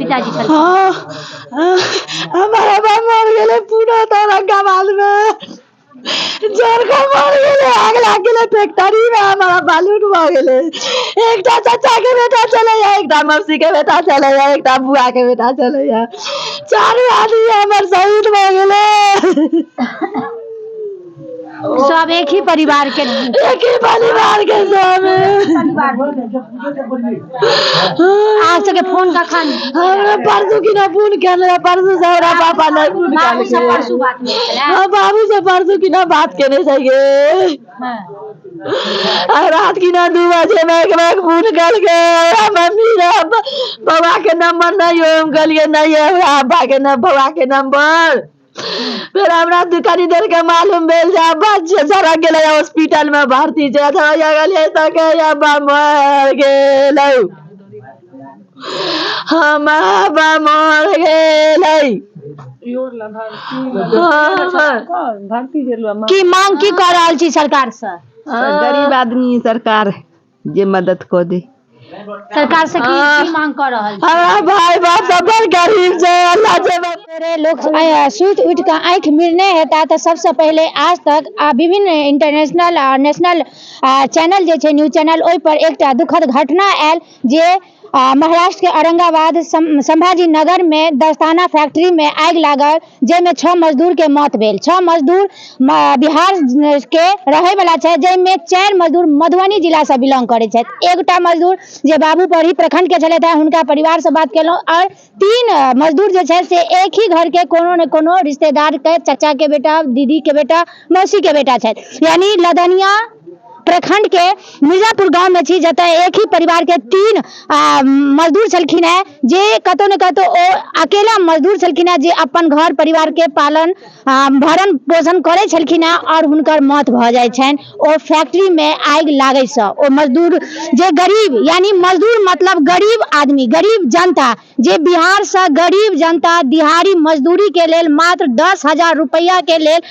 पिताजी छल। हाँ हमारा बाप मर गेले पूरा औरंगाबाद में जोर का मर गेले, आग लाग गेले फैक्ट्री में, हमारा बालू डूबा गेले। एक चाचा के बेटा चले जाए, एक मौसी के बेटा चले जाए, एक बुआ के बेटा चले जाए, 4 आदमी हमार शहीद हो गेले। सब एक ही परिवार के सब आज तक फोन का खान हमरा परसों की ना फोन करले, परसों से हमरा पापा ने फोन बाबू से करले। परसों बात नहीं चला। हां बाबू से परसों की ना बात करने चाहिए। हां रात की ना 2 बजे मैं एक फोन करके मम्मी रे बाबा के नंबर नहीं हो, हम कहलिए नहीं है अब्बा के ना बाबा के नंबर। फिर हमरा दुकानी देर के मालूम भेल जा बच्चे सारा गेले हॉस्पिटल में भर्ती छै, था या गेले तक अब्बा मर गेलै, हम अब्बा मर गेलै। की मांग की कर रहल छी सरकार से? गरीब आदमी सरकार जे मदद को दे। सरकार से की मांग कर रहल छी? हमारा भाई बाप सब बड़ गरीब छै, अल्लाह से मेरे लोग सुत उठ के आँख मिरने हेता तो सबसे पहले आज तक विभिन्न इंटरनेशनल और नेशनल चैनल जे छै न्यूज चैनल ओहि पर एकटा दुखद घटना आयल जे महाराष्ट्र के औरंगाबाद संभाजी नगर में दस्ताना फैक्ट्री में आग लागल, जेमे 6 मजदूर के मौत भेल। 6 मजदूर बिहार के रहे वाला छै, जेमे 4 मजदूर मधुबनी जिला से बिलोंग करे छै। एकटा मजदूर जे बाबूपढ़ी प्रखंड के छले, हुनका परिवार से बात केलहुं, और 3 मजदूर जे छै से एक ही घर के कोनो न कोनो रिश्तेदार के, चाचा के बेटा, दीदी के बेटा, मौसी के बेटा छै। यानी लदनिया प्रखंड के मिर्जापुर गांव में छी, जतय एक ही परिवार के 3 मजदूर छलखिन है, जे कतौ न कतौ ओ अकेला मजदूर छलखिन है, जे अपन घर परिवार के पालन भरण पोषण करे छलखिन है, और हुनकर मौत भ जाय छनि ओ फैक्ट्री में आगि लागे से। ओ मजदूर जे गरीब, यानी मजदूर मतलब गरीब आदमी, गरीब जनता, जे बिहार से गरीब जनता दिहाड़ी मजदूरी के लेल मात्र 10,000 रुपया के लेल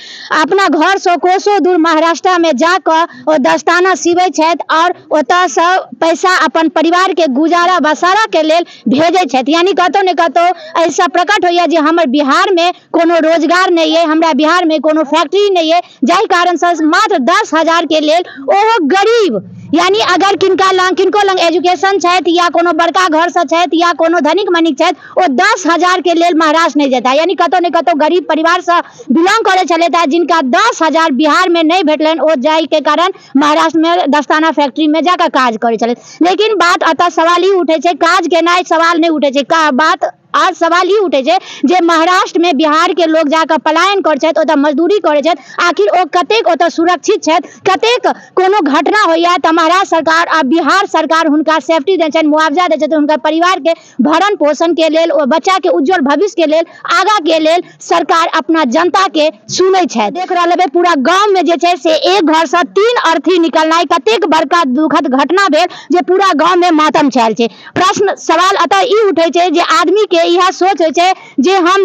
अपना घर से कोसों दूर महाराष्ट्र में जाकर ओ दस्ताना सीबै छथि, और ओतऽ से पैसा अपन परिवार के गुजारा बसारा के लेल भेजै छथि। यानी कतौ ने कतौ ऐसा प्रकट होइया जे हमर बिहार में कोनो रोजगार नहीं है, हमरा बिहार में कोनो फैक्ट्री नहीं है, जाहि कारण से मात्र 10,000 के लेल ओहो गरीब, यानी अगर किनको लंग एजुकेशन छथि या कोनो बड़का घर से छथि या कोनो धनिक मनिक छथि, ओ 10,000 के लेल महाराष्ट्र नहीं जेता। यानी कतौ ने कतौ गरीब परिवार से बिलोंग करे छलेता, जिनका 10,000 बिहार में नहीं भेटलनि, ओ जाय के कारण महाराष्ट्र में दस्ताना फैक्ट्री में जाकर काज करे छले। लेकिन बात अतः सवाल ही उठे छै, काज केनाइ सवाल नहीं उठे छै, का बात आज सवाल ही उठे छै जे महाराष्ट्र में बिहार के लोग जाकर पलायन कर छथि, ओतऽ मजदूरी करे छथि, आखिर ओ कतेक ओतऽ सुरक्षित छथि? कतेक कोनो घटना होइया तऽ महाराष्ट्र सरकार आ बिहार सरकार हुनका सेफ्टी दै छनि, मुआवजा दै छथि, हुनकर परिवार के भरण पोषण के लेल, ओ बच्चा के उज्जवल भविष्य के लेल, आगा के लेल सरकार अपना जनता के सुनै छथि। देख रहल हेबै पूरा गांव में जे छै से एक घर से 3 अर्थी निकलनाइ कतेक बड़का दुखद घटना भेल, जे पूरा गांव में मातम छायल छै। प्रश्न सवाल अतः ई उठे छै जे आदमी के यह सोच हो छै जे हम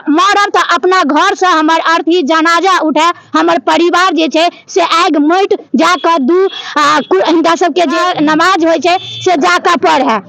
मरब तऽ अपना घर से हमर अर्थी जनाजा उठे, हमर परिवार जे छै से आग मटि जाकर हिनका सबके जे नमाज होइ छै से जाकर पढ़े।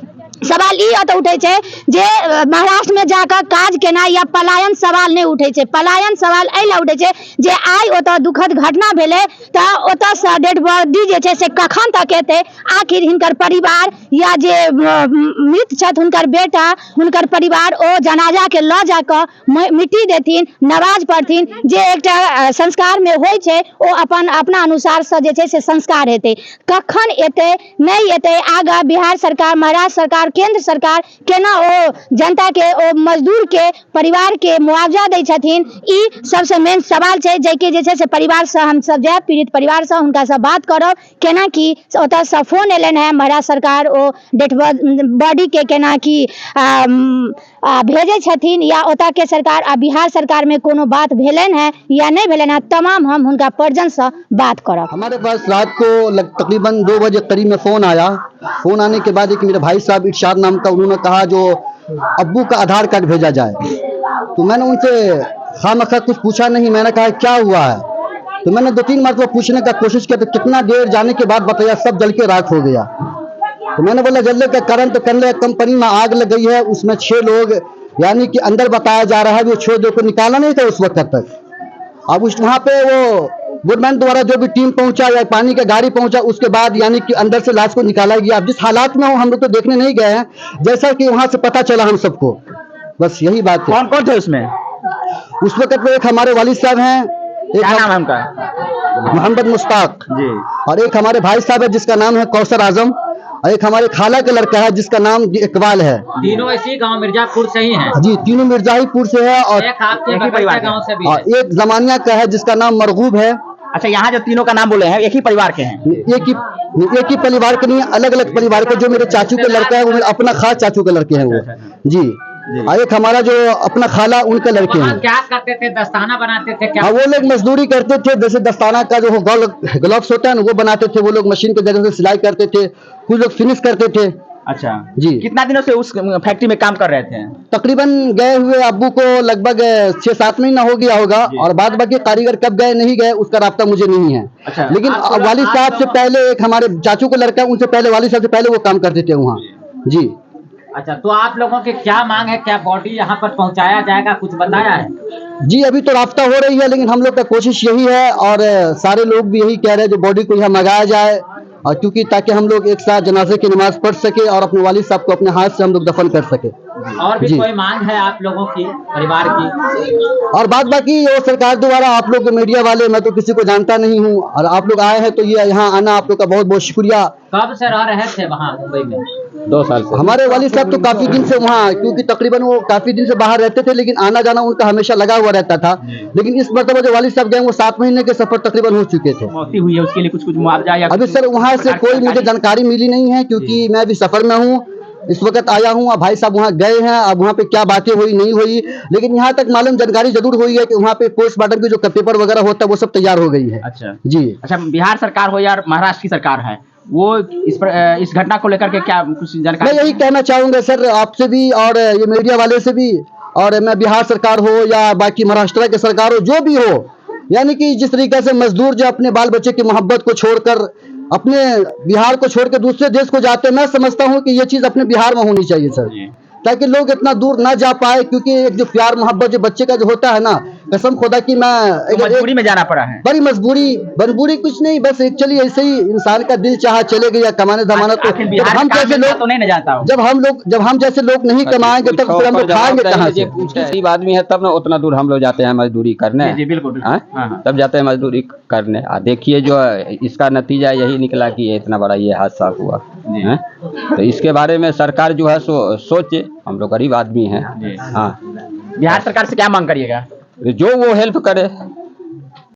सवाल ई अतः उठे छै जे महाराष्ट्र में जाकर काज केना या पलायन सवाल नहीं उठे छै। पलायन सवाल एहि उठे छै जे आइ ओतऽ दुखद घटना भेलै तऽ ओतऽ से डेड बॉडी जे छै से कखन तक एतै? आखिर हिनकर परिवार या जे मृत छथि हुनकर बेटा, हुनकर परिवार ओ जनाजा के लऽ जाकर मिट्टी देथिन, नमाज पढ़थिन, जे एकटा संस्कार में होइ छै ओ अपना अनुसार से जे छै से संस्कार हेतै। कखन एतै नहीं एतै? आगा बिहार सरकार, महाराष्ट्र सरकार, केंद्र सरकार केना ओ जनता के, ओ मजदूर के परिवार के मुआवजा दै छथिन? ई सबसे मेन सवाल छै, जेके जे छै से परिवार से हम सब जायब, पीड़ित परिवार से हुनका से बात करब, केना की ओतऽ से फोन एलनि है महाराष्ट्र सरकार ओ डेड बॉडी के केना की भेजे छथिन, या ओतऽ के सरकार आ बिहार सरकार में कोनो बात भेलनि है या नहीं भेलनि है, तमाम हम हुनका परिजन से बात करब। हमारे पास रात को तकरीबन 2 बजे करीब में फोन आया। फोन आने के बाद एक मेरे भाई साहब इरशाद नाम का, उन्होंने कहा जो अब्बू का आधार कार्ड भेजा जाए। तो मैंने उनसे खामखा कुछ पूछा नहीं, मैंने कहा क्या हुआ है? तो मैंने 2-3 मरतबा पूछने का कोशिश किया, तो कितना देर जाने के बाद बताया सब जल के राख हो गया। तो मैंने बोला जलने का कारण तो कर ले, कंपनी में आग लग गई है, उसमें 6 लोग यानी कि अंदर बताया जा रहा है, वो 6 लोग को निकाला नहीं था उस वक्त तक। अब उस वहाँ पे वो गवर्नमेंट द्वारा जो भी टीम पहुंचा या पानी का गाड़ी पहुंचा, उसके बाद यानी कि अंदर से लाश को निकाला गया। अब जिस हालात में हो हम लोग तो देखने नहीं गए हैं, जैसा कि वहां से पता चला हम सबको, बस यही बात है। कौन कौन थे उसमें? उस वक्त में एक हमारे वालिद साहब हैं, एक क्या नाम है उनका? मोहम्मद मुश्ताक, जी। और एक हमारे भाई साहब है जिसका नाम है कौसर आजम, और एक हमारे खाला का लड़का है जिसका नाम इकबाल है। तीनों इसी गांव मिर्जापुर से ही हैं। जी, तीनों मिर्जाहीपुर से है, और एक आपके एक ही बगल परिवार के के गांव से भी है। और एक जमानिया का है जिसका नाम मरगूब है। अच्छा, यहाँ जो तीनों का नाम बोले हैं एक ही परिवार के हैं? एक ही परिवार के नहीं, अलग अलग परिवार के। जो मेरे चाचू के लड़का है वो मेरे अपना खास चाचू के लड़के हैं वो। जी, और एक हमारा जो अपना खाला उनके लड़के वहाँ हैं। क्या करते थे? दस्ताना बनाते थे क्या? हाँ, वो लोग मजदूरी करते थे, जैसे दस्ताना का जो ग्लव्स होता है ना वो बनाते थे, वो लोग मशीन के जरिए से सिलाई करते थे, कुछ लोग फिनिश करते थे। अच्छा जी। कितना दिनों से उस फैक्ट्री में काम कर रहे थे? तकरीबन गए हुए अब्बू को लगभग 6-7 महीना हो गया होगा, और बाद बाकी कारीगर कब गए नहीं गए उसका राब्ता मुझे नहीं है। अच्छा। लेकिन वालिद साहब से पहले एक हमारे चाचू का लड़का, उनसे पहले वालिद साहब से पहले वो काम करते थे वहाँ। जी। अच्छा, तो आप लोगों की क्या मांग है? क्या बॉडी यहाँ पर पहुँचाया जाएगा, कुछ बताया है? जी, अभी तो राब्ता हो रही है, लेकिन हम लोग का कोशिश यही है, और सारे लोग भी यही कह रहे हैं जो बॉडी को यहाँ मंगाया जाए, और क्योंकि ताकि हम लोग एक साथ जनाजे की नमाज पढ़ सके और अपने वालिद साहब को अपने हाथ से हम लोग दफन कर सके। और भी जी। कोई मांग है आप लोगों की, परिवार की? और बात बाकी वो सरकार द्वारा, आप लोग मीडिया वाले, मैं तो किसी को जानता नहीं हूँ, और आप लोग आए हैं तो ये यहाँ आना आप लोग का बहुत बहुत शुक्रिया। कब से रह रहे थे वहाँ मुंबई में? 2 साल से। हमारे वालिद साहब तो काफी दिन से वहाँ, क्योंकि तकरीबन वो काफी दिन से बाहर रहते थे, लेकिन आना जाना उनका हमेशा लगा हुआ रहता था। लेकिन इस मरतबा जो वालिद साहब गए वो 7 महीने के सफर तकरीबन हो चुके थे। मौती हुई है, उसके लिए कुछ मुआवजा या अभी सर वहाँ से कोई मुझे जानकारी मिली नहीं है, क्योंकि मैं अभी सफर में हूँ, इस वक्त आया हूँ। भाई साहब वहाँ गए हैं, अब वहाँ पे क्या बातें हुई नहीं हुई, लेकिन यहाँ तक मालूम जानकारी जरूर हुई है कि वहाँ पे पोस्टमार्टम की जो पेपर वगैरह होता है वो सब तैयार हो गई है। अच्छा जी। अच्छा, बिहार सरकार हो या महाराष्ट्र की सरकार है, वो इस घटना को लेकर के क्या कुछ जानकारी? मैं यही कहना चाहूंगा सर आपसे भी और ये मीडिया वाले से भी, और मैं बिहार सरकार हो या बाकी महाराष्ट्र की सरकार हो, जो भी हो, यानी कि जिस तरीके से मजदूर जो अपने बाल बच्चे की मोहब्बत को छोड़कर अपने बिहार को छोड़ के दूसरे देश को जाते हैं, मैं समझता हूँ कि ये चीज अपने बिहार में होनी चाहिए सर, ताकि लोग इतना दूर ना जा पाए। क्योंकि एक जो प्यार मोहब्बत जो बच्चे का जो होता है ना, कसम खुदा की मैं तो मजबूरी में जाना पड़ा है? बड़ी मजबूरी कुछ नहीं, बस एक्चुअली ऐसे ही इंसान का दिल चाहा चले गया कमाने धमाना। तो जब हम जैसे लोग तो नहीं न जाता हूँ। जब हम जैसे लोग नहीं कमाएंगे तब फिर हम लोग खाएंगे कहाँ से? गरीब आदमी है तब ना उतना दूर हम लोग जाते हैं मजदूरी करने। जी बिल्कुल। हाँ? तब जाते हैं मजदूरी करने। देखिए जो इसका नतीजा यही निकला कि ये इतना बड़ा ये हादसा हुआ है। तो इसके बारे में सरकार जो है सोचे, हम लोग गरीब आदमी हैं। हाँ, बिहार सरकार से क्या मांग करिएगा? जो वो हेल्प करे।